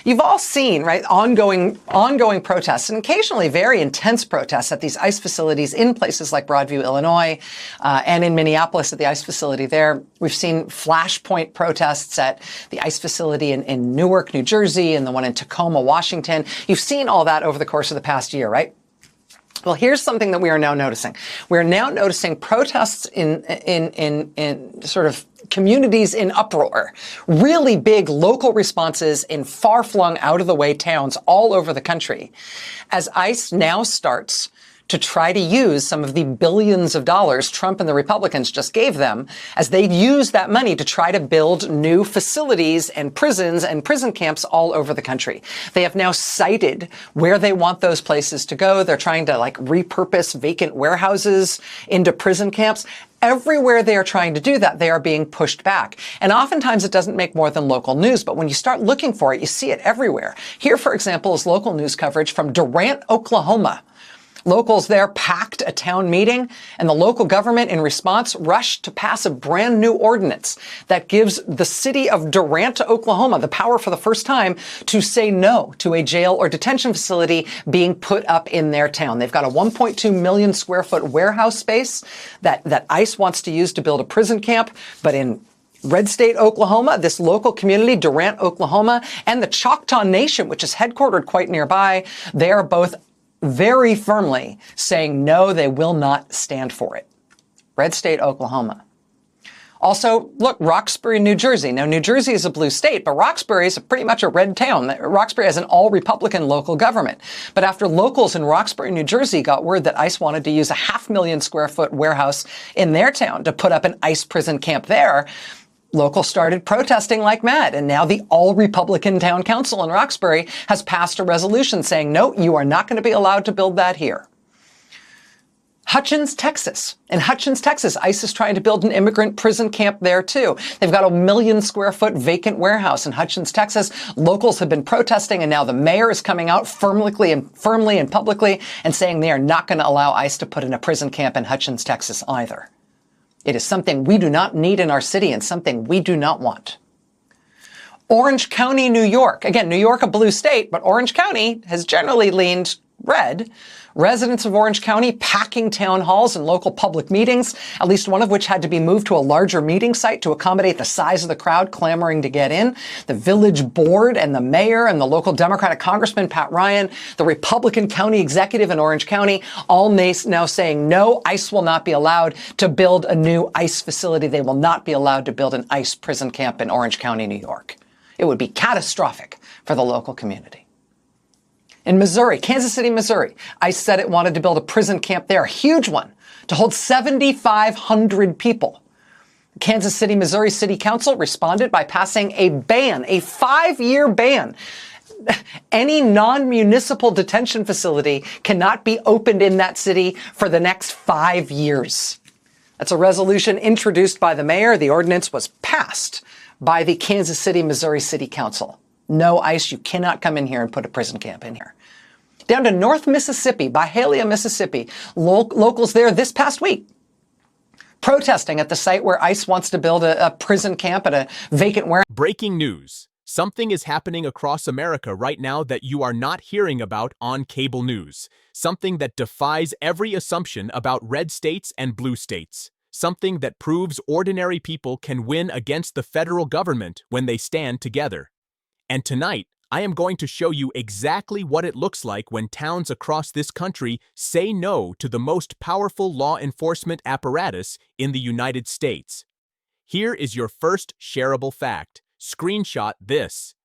You've all seen, right, ongoing protests and occasionally very intense protests at these ICE facilities in places like Broadview, Illinois, and in Minneapolis at the ICE facility there. We've seen flashpoint protests at the ICE facility in Newark, New Jersey, and the one in Tacoma, Washington. You've seen all that over the course of the past year, right? Well, here's something that we are now noticing. We're now noticing protests in sort of communities in uproar, really big local responses in far-flung, out-of-the-way towns all over the country, as ICE now starts to try to use some of the billions of dollars Trump and the Republicans just gave them, as they use that money to try to build new facilities and prisons and prison camps all over the country. They have now cited where they want those places to go. They're trying to repurpose vacant warehouses into prison camps. Everywhere they are trying to do that, they are being pushed back. And oftentimes it doesn't make more than local news, but when you start looking for it, you see it everywhere. Here, for example, is local news coverage from Durant, Oklahoma. Locals there packed a town meeting, and the local government, in response, rushed to pass a brand new ordinance that gives the city of Durant, Oklahoma, the power for the first time to say no to a jail or detention facility being put up in their town. They've got a 1.2 million square foot warehouse space that ICE wants to use to build a prison camp, but in Red State, Oklahoma, this local community, Durant, Oklahoma, and the Choctaw Nation, which is headquartered quite nearby, they are both very firmly saying no, they will not stand for it. Red State, Oklahoma. Also, look, Roxbury, New Jersey. Now, New Jersey is a blue state, but Roxbury is pretty much a red town. Roxbury has an all-Republican local government. But after locals in Roxbury, New Jersey got word that ICE wanted to use a 500,000 square foot warehouse in their town to put up an ICE prison camp there, locals started protesting like mad, and now the all-Republican town council in Roxbury has passed a resolution saying, no, you are not going to be allowed to build that here. Hutchins, Texas. In Hutchins, Texas, ICE is trying to build an immigrant prison camp there, too. They've got a 1 million square foot vacant warehouse in Hutchins, Texas. Locals have been protesting, and now the mayor is coming out firmly and publicly and saying they are not going to allow ICE to put in a prison camp in Hutchins, Texas either. It is something we do not need in our city and something we do not want. Orange County, New York. Again, New York, a blue state, but Orange County has generally leaned red. Residents of Orange County packing town halls and local public meetings, at least one of which had to be moved to a larger meeting site to accommodate the size of the crowd clamoring to get in. The village board and the mayor and the local Democratic Congressman, Pat Ryan, the Republican county executive in Orange County, all now saying no, ICE will not be allowed to build a new ICE facility. They will not be allowed to build an ICE prison camp in Orange County, New York. It would be catastrophic for the local community. In Missouri, Kansas City, Missouri, ICE said it wanted to build a prison camp there, a huge one, to hold 7,500 people. Kansas City, Missouri City Council responded by passing a ban, a 5-year ban. Any non-municipal detention facility cannot be opened in that city for the next 5 years. That's a resolution introduced by the mayor. The ordinance was passed by the Kansas City, Missouri City Council. No, ICE, you cannot come in here and put a prison camp in here. Down to North Mississippi, Byhalia, Mississippi, locals there this past week protesting at the site where ICE wants to build a prison camp at a vacant warehouse. Breaking news. Something is happening across America right now that you are not hearing about on cable news. Something that defies every assumption about red states and blue states. Something that proves ordinary people can win against the federal government when they stand together. And tonight, I am going to show you exactly what it looks like when towns across this country say no to the most powerful law enforcement apparatus in the United States. Here is your first shareable fact. Screenshot this.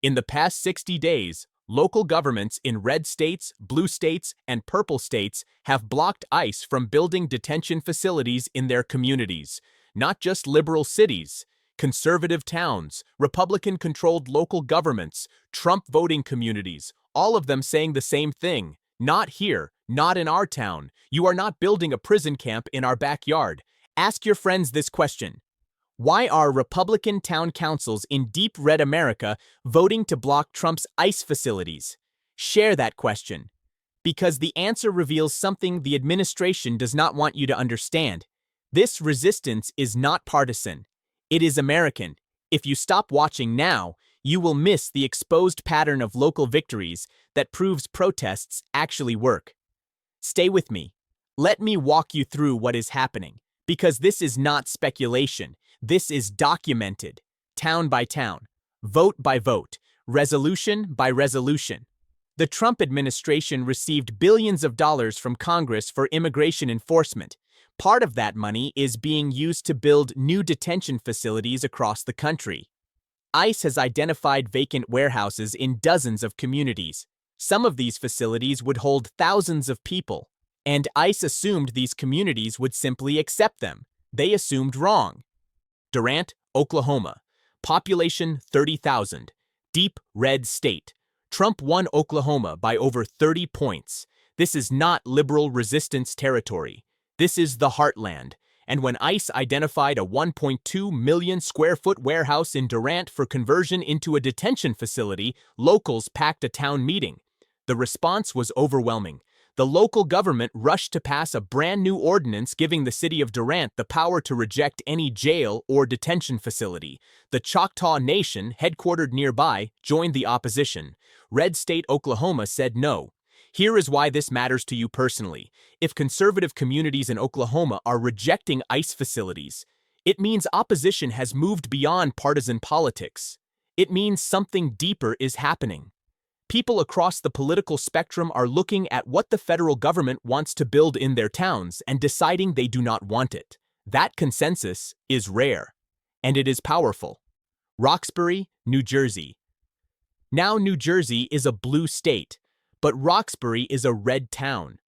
In the past 60 days, local governments in red states, blue states, and purple states have blocked ICE from building detention facilities in their communities. Not just liberal cities. Conservative towns, Republican-controlled local governments, Trump voting communities, all of them saying the same thing. Not here, not in our town. You are not building a prison camp in our backyard. Ask your friends this question. Why are Republican town councils in deep red America voting to block Trump's ICE facilities? Share that question. Because the answer reveals something the administration does not want you to understand. This resistance is not partisan. It is American. If you stop watching now, You will miss the exposed pattern of local victories that proves protests actually work. Stay with me. Let me walk you through what is happening, because this is not speculation. This is documented, town by town, vote by vote, resolution by resolution. The Trump administration received billions of dollars from Congress for immigration enforcement. Part of that money is being used to build new detention facilities across the country. ICE has identified vacant warehouses in dozens of communities. Some of these facilities would hold thousands of people, and ICE assumed these communities would simply accept them. They assumed wrong. Durant, Oklahoma. Population 30,000. Deep red state. Trump won Oklahoma by over 30 points. This is not liberal resistance territory. This is the heartland. And when ICE identified a 1.2 million square foot warehouse in Durant for conversion into a detention facility, locals packed a town meeting. The response was overwhelming. The local government rushed to pass a brand new ordinance giving the city of Durant the power to reject any jail or detention facility. The Choctaw Nation, headquartered nearby, joined the opposition. Red State Oklahoma said no. Here is why this matters to you personally. If conservative communities in Oklahoma are rejecting ICE facilities, it means opposition has moved beyond partisan politics. It means something deeper is happening. People across the political spectrum are looking at what the federal government wants to build in their towns and deciding they do not want it. That consensus is rare, and it is powerful. Roxbury, New Jersey. Now New Jersey is a blue state, but Roxbury is a red town.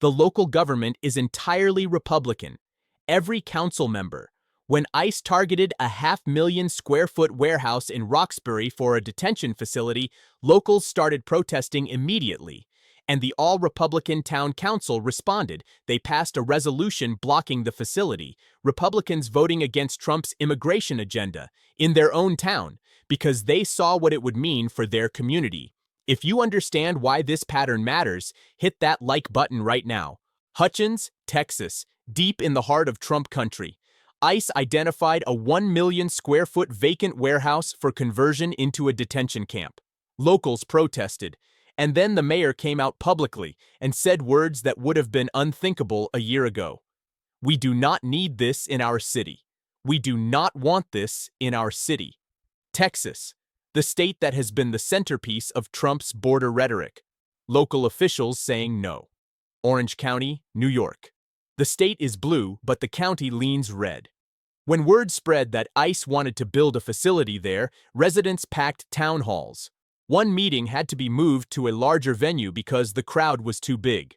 The local government is entirely Republican. Every council member. When ICE targeted a 500,000 square foot warehouse in Roxbury for a detention facility, locals started protesting immediately, and the all-Republican town council responded. They passed a resolution blocking the facility, Republicans voting against Trump's immigration agenda in their own town because they saw what it would mean for their community. If you understand why this pattern matters, hit that like button right now. Hutchins, Texas, deep in the heart of Trump country. ICE identified a 1 million square foot vacant warehouse for conversion into a detention camp. Locals protested, and then the mayor came out publicly and said words that would have been unthinkable a year ago. We do not need this in our city. We do not want this in our city. Texas, the state that has been the centerpiece of Trump's border rhetoric. Local officials saying no. Orange County, New York. The state is blue, but the county leans red. When word spread that ICE wanted to build a facility there, residents packed town halls. One meeting had to be moved to a larger venue because the crowd was too big.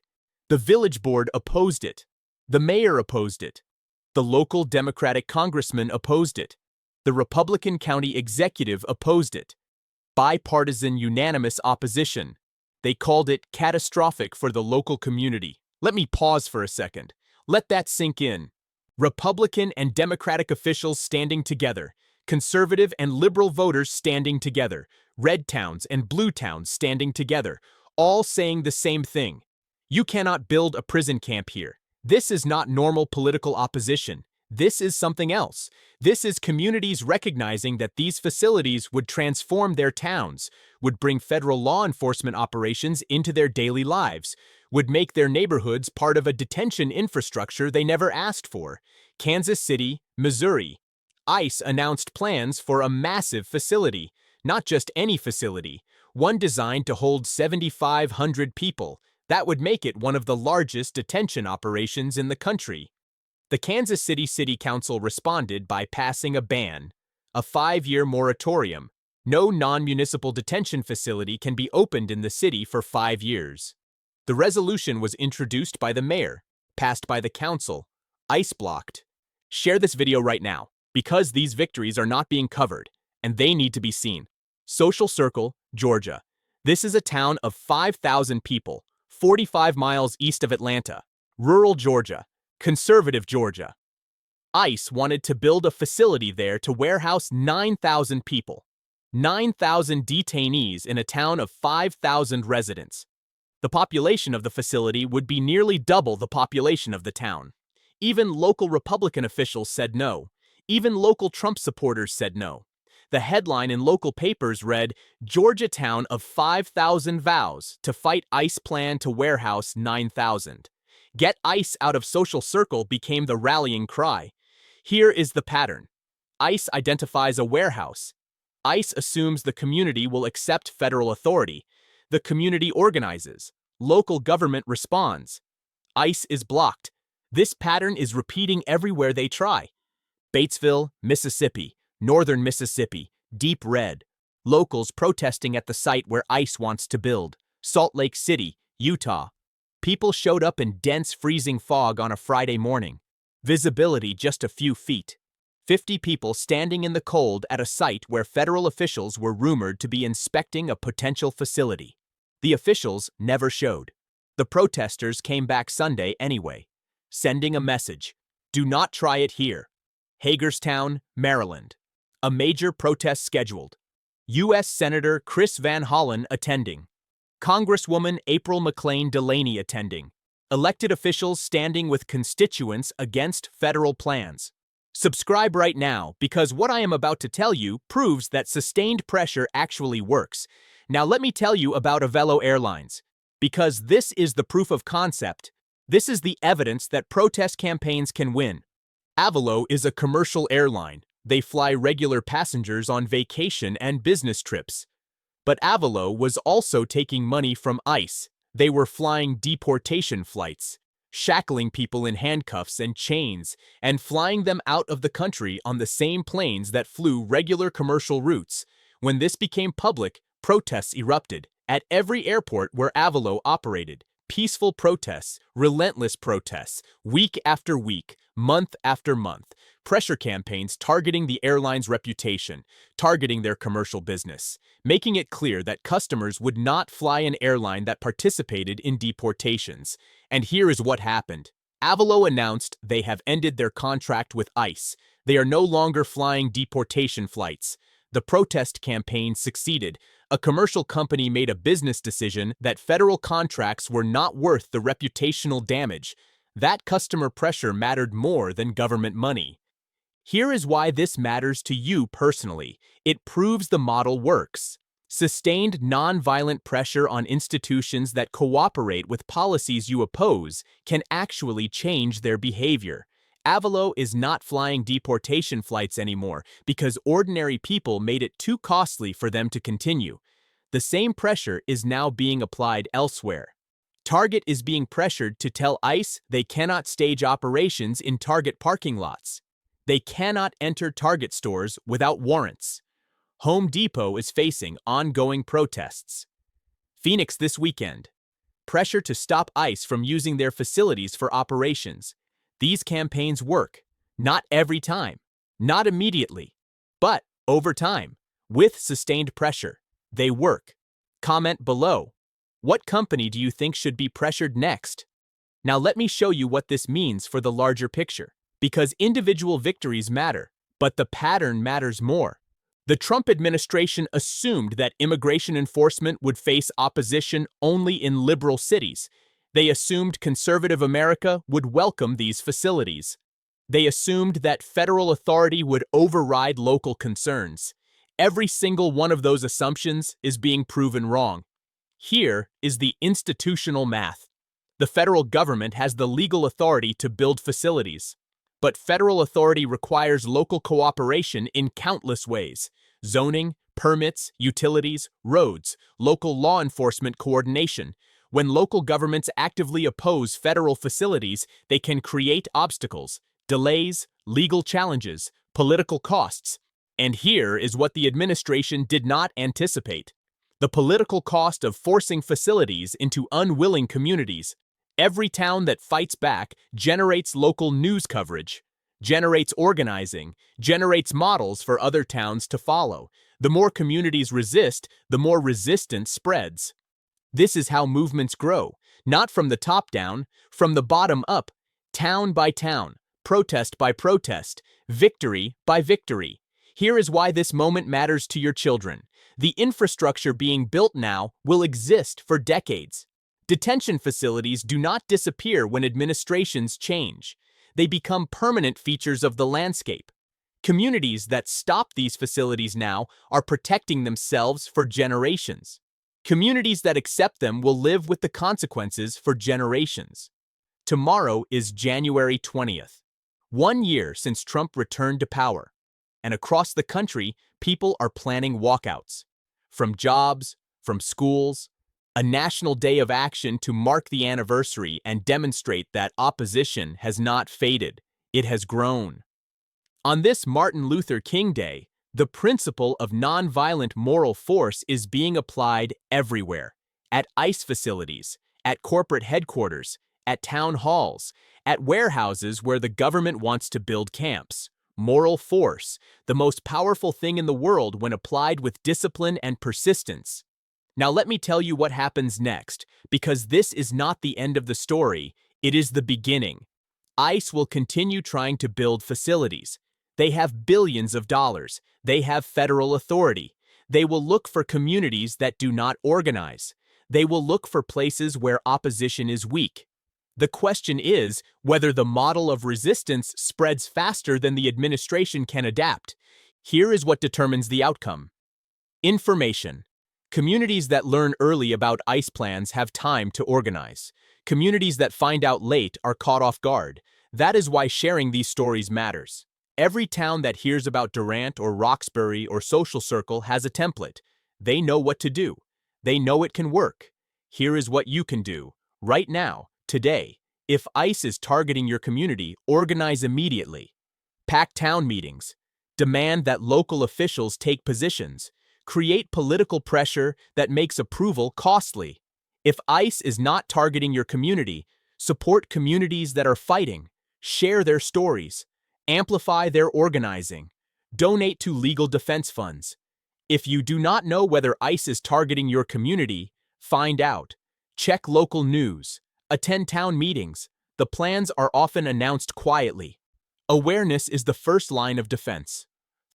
The village board opposed it. The mayor opposed it. The local Democratic congressman opposed it. The Republican county executive opposed it. Bipartisan unanimous opposition. They called it catastrophic for the local community. Let me pause for a second. Let that sink in. Republican and Democratic officials standing together, conservative and liberal voters standing together, red towns and blue towns standing together, all saying the same thing. You cannot build a prison camp here. This is not normal political opposition. This is something else. This is communities recognizing that these facilities would transform their towns, would bring federal law enforcement operations into their daily lives, would make their neighborhoods part of a detention infrastructure they never asked for. Kansas City, Missouri. ICE announced plans for a massive facility, not just any facility, one designed to hold 7,500 people. That would make it one of the largest detention operations in the country. The Kansas City City Council responded by passing a ban, a 5-year moratorium. No non-municipal detention facility can be opened in the city for 5 years. The resolution was introduced by the mayor, passed by the council, ICE blocked. Share this video right now, because these victories are not being covered, and they need to be seen. Social Circle, Georgia. This is a town of 5,000 people, 45 miles east of Atlanta. Rural Georgia, conservative Georgia. ICE wanted to build a facility there to warehouse 9,000 people. 9,000 detainees in a town of 5,000 residents. The population of the facility would be nearly double the population of the town. Even local Republican officials said no. Even local Trump supporters said no. The headline in local papers read, "Georgia town of 5,000 vows to fight ICE plan to warehouse 9,000. Get ICE out of social circle became the rallying cry. Here is the pattern. ICE identifies a warehouse. ICE assumes the community will accept federal authority. The community organizes. Local government responds. ICE is blocked. This pattern is repeating everywhere they try. Batesville, Mississippi, northern Mississippi, deep red. Locals protesting at the site where ICE wants to build. Salt Lake City, Utah. People showed up in dense freezing fog on a Friday morning. Visibility just a few feet. 50 people standing in the cold at a site where federal officials were rumored to be inspecting a potential facility. The officials never showed. The protesters came back Sunday anyway, sending a message. Do not try it here. Hagerstown, Maryland. A major protest scheduled. U.S. Senator Chris Van Hollen attending. Congresswoman April McClain Delaney attending. Elected officials standing with constituents against federal plans. Subscribe right now because what I am about to tell you proves that sustained pressure actually works. Now let me tell you about Avelo Airlines. Because this is the proof of concept. This is the evidence that protest campaigns can win. Avelo is a commercial airline. They fly regular passengers on vacation and business trips. But Avelo was also taking money from ICE. They were flying deportation flights, shackling people in handcuffs and chains, and flying them out of the country on the same planes that flew regular commercial routes. When this became public, protests erupted. At every airport where Avelo operated, peaceful protests, relentless protests, week after week, month after month, pressure campaigns targeting the airline's reputation, targeting their commercial business, making it clear that customers would not fly an airline that participated in deportations. And here is what happened. Avelo announced they have ended their contract with ICE. They are no longer flying deportation flights. The protest campaign succeeded. A commercial company made a business decision that federal contracts were not worth the reputational damage. That customer pressure mattered more than government money. Here is why this matters to you personally. It proves the model works. Sustained nonviolent pressure on institutions that cooperate with policies you oppose can actually change their behavior. Avelo is not flying deportation flights anymore because ordinary people made it too costly for them to continue. The same pressure is now being applied elsewhere. Target is being pressured to tell ICE they cannot stage operations in Target parking lots. They cannot enter Target stores without warrants. Home Depot is facing ongoing protests. Phoenix this weekend. Pressure to stop ICE from using their facilities for operations. These campaigns work. Not every time. Not immediately. But over time. With sustained pressure. They work. Comment below. What company do you think should be pressured next? Now let me show you what this means for the larger picture. Because individual victories matter, but the pattern matters more. The Trump administration assumed that immigration enforcement would face opposition only in liberal cities. They assumed conservative America would welcome these facilities. They assumed that federal authority would override local concerns. Every single one of those assumptions is being proven wrong. Here is the institutional math. The federal government has the legal authority to build facilities. But federal authority requires local cooperation in countless ways. Zoning, permits, utilities, roads, local law enforcement coordination. When local governments actively oppose federal facilities, they can create obstacles, delays, legal challenges, political costs. And here is what the administration did not anticipate. The political cost of forcing facilities into unwilling communities. Every town that fights back generates local news coverage, generates organizing, generates models for other towns to follow. The more communities resist, the more resistance spreads. This is how movements grow, not from the top down, from the bottom up, town by town, protest by protest, victory by victory. Here is why this moment matters to your children. The infrastructure being built now will exist for decades. Detention facilities do not disappear when administrations change. They become permanent features of the landscape. Communities that stop these facilities now are protecting themselves for generations. Communities that accept them will live with the consequences for generations. Tomorrow is January 20th, 1 year since Trump returned to power, and across the country, people are planning walkouts. From jobs, from schools, a national day of action to mark the anniversary and demonstrate that opposition has not faded, it has grown. On this Martin Luther King Day, the principle of nonviolent moral force is being applied everywhere, at ICE facilities, at corporate headquarters, at town halls, at warehouses where the government wants to build camps. Moral force, the most powerful thing in the world when applied with discipline and persistence. Now let me tell you what happens next, because this is not the end of the story, it is the beginning. ICE will continue trying to build facilities. They have billions of dollars. They have federal authority. They will look for communities that do not organize. They will look for places where opposition is weak. The question is whether the model of resistance spreads faster than the administration can adapt. Here is what determines the outcome. Information. Communities that learn early about ICE plans have time to organize. Communities that find out late are caught off guard. That is why sharing these stories matters. Every town that hears about Durant or Roxbury or Social Circle has a template. They know what to do. They know it can work. Here is what you can do, right now, today. If ICE is targeting your community, organize immediately. Pack town meetings. Demand that local officials take positions. Create political pressure that makes approval costly. If ICE is not targeting your community, support communities that are fighting. Share their stories. Amplify their organizing. Donate to legal defense funds. If you do not know whether ICE is targeting your community, find out. Check local news. Attend town meetings. The plans are often announced quietly. Awareness is the first line of defense.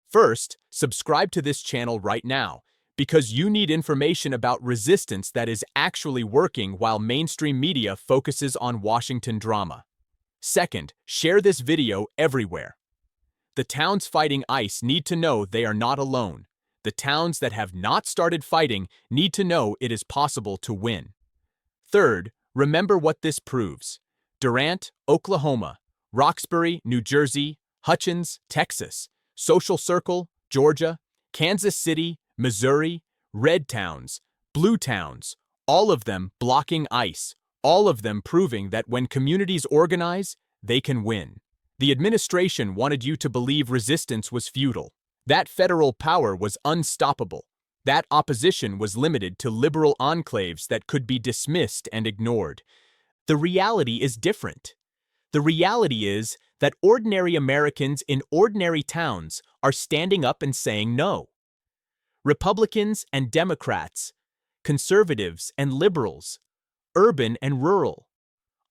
First, subscribe to this channel right now, because you need information about resistance that is actually working while mainstream media focuses on Washington drama. Second, share this video everywhere. The towns fighting ICE need to know they are not alone. The towns that have not started fighting need to know it is possible to win. Third, remember what this proves. Durant, Oklahoma, Roxbury, New Jersey, Hutchins, Texas, Social Circle, Georgia, Kansas City, Missouri, red towns, blue towns, all of them blocking ICE, all of them proving that when communities organize, they can win. The administration wanted you to believe resistance was futile. That federal power was unstoppable. That opposition was limited to liberal enclaves that could be dismissed and ignored. The reality is different. The reality is that ordinary Americans in ordinary towns are standing up and saying no. Republicans and Democrats, conservatives and liberals, urban and rural,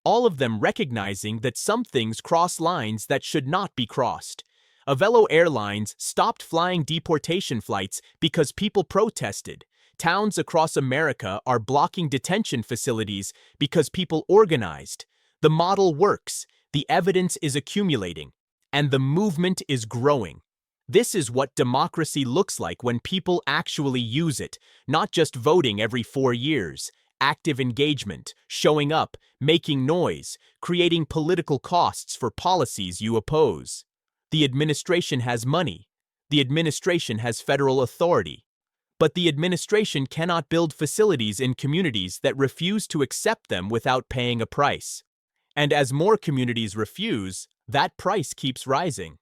all of them recognizing that some things cross lines that should not be crossed. Avelo Airlines stopped flying deportation flights because people protested. Towns across America are blocking detention facilities because people organized. The model works, the evidence is accumulating, and the movement is growing. This is what democracy looks like when people actually use it, not just voting every 4 years. Active engagement, showing up, making noise, creating political costs for policies you oppose. The administration has money. The administration has federal authority. But the administration cannot build facilities in communities that refuse to accept them without paying a price. And as more communities refuse, that price keeps rising.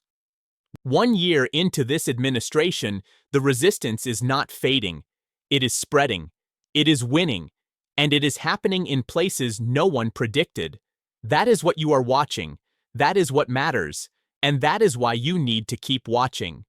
1 year into this administration, the resistance is not fading. It is spreading. It is winning. And it is happening in places no one predicted. That is what you are watching. That is what matters. And that is why you need to keep watching.